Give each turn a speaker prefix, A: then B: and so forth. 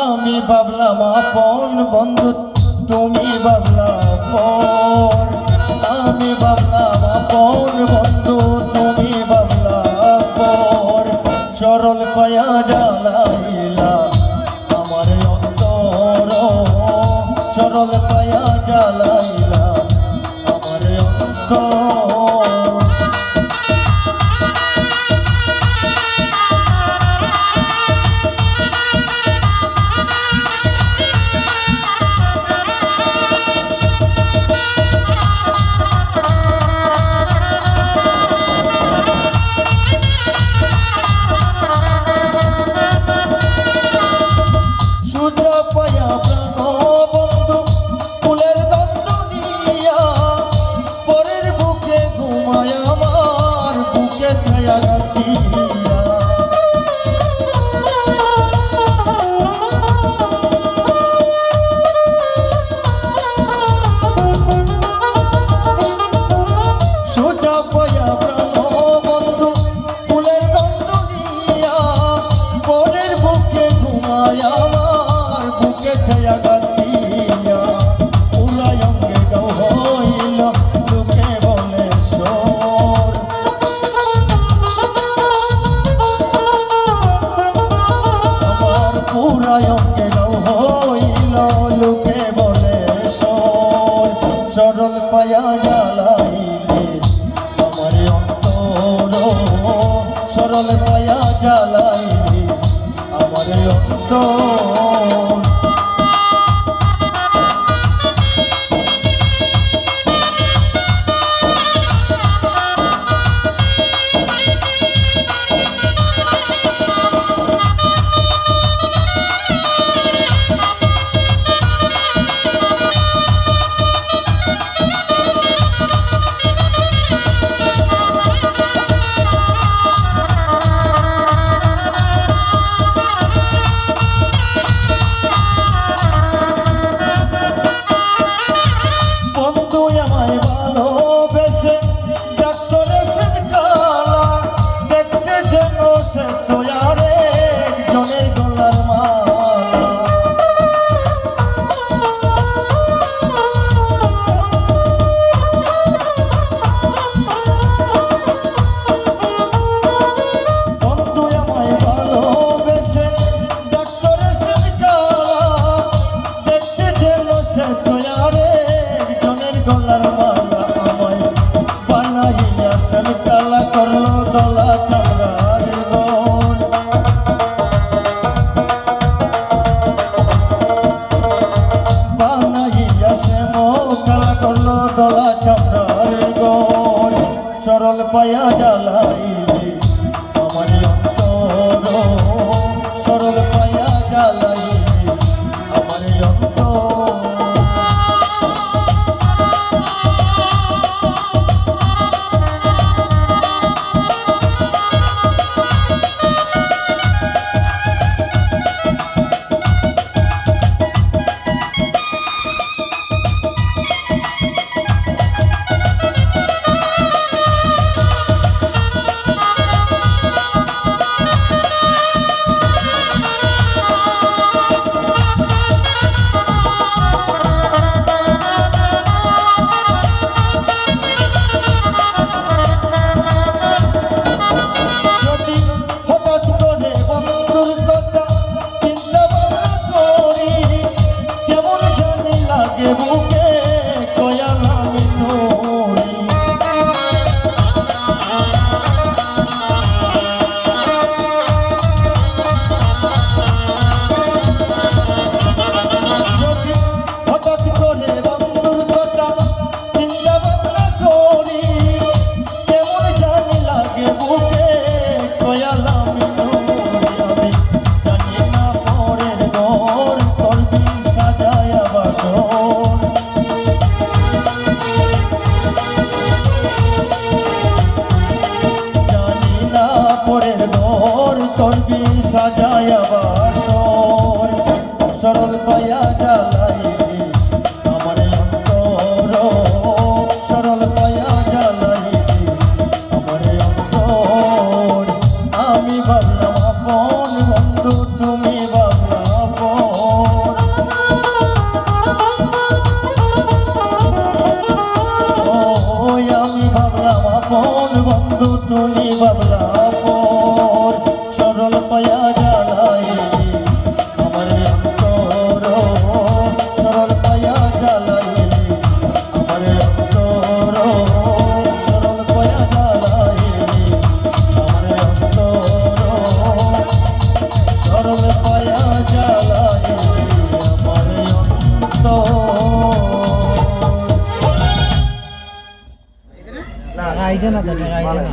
A: আমি ভাবলাম আপন বন্ধু, তুমি ভাবলা পর। আমি ভাবলাম আপন বন্ধু, তুমি ভাবলা পর। সরল পায়া জ্বালাইলা আমার অন্তর, সরল পায়া জ্বালাইলা আমার অন্তর। আমার বুকে থায়া গাতিয়া উড়াই অঙ্গে গাও হইল লোকে বলে সোর। আমার পুরাই অঙ্গে গাও হইল লোকে বলে সোর। সরল পায়া জ্বালাইলে আমার অন্তর, সরল পায়া জ্বালাইলে আমার অন্তর। সরল পায়া জ্বালাইলে আমার অন্তর, সরল পায়া জ্বালাইলে আমার অন্তর। সাজায়া বাসর সরল পায়া জ্বালাইলে আমার অন্তর, সরল পায়া জ্বালাইলে আমার অন্তর। আমি ভাবলাম আপন বন্ধু, তুমি ভাবলা আপন। বন্ধু তুমি বাবলা পর সরল পায়া জ্বালাইলি আমার অন্তর সরল পায়া জ্বালাইলি আমার অন্তর সরল পায়া জ্বালাইলি আমার অন্তর সরল পায়া জ্বালাইলি আমার অন্তর
B: টাকা আইছে না তো, টাকা আইছে না।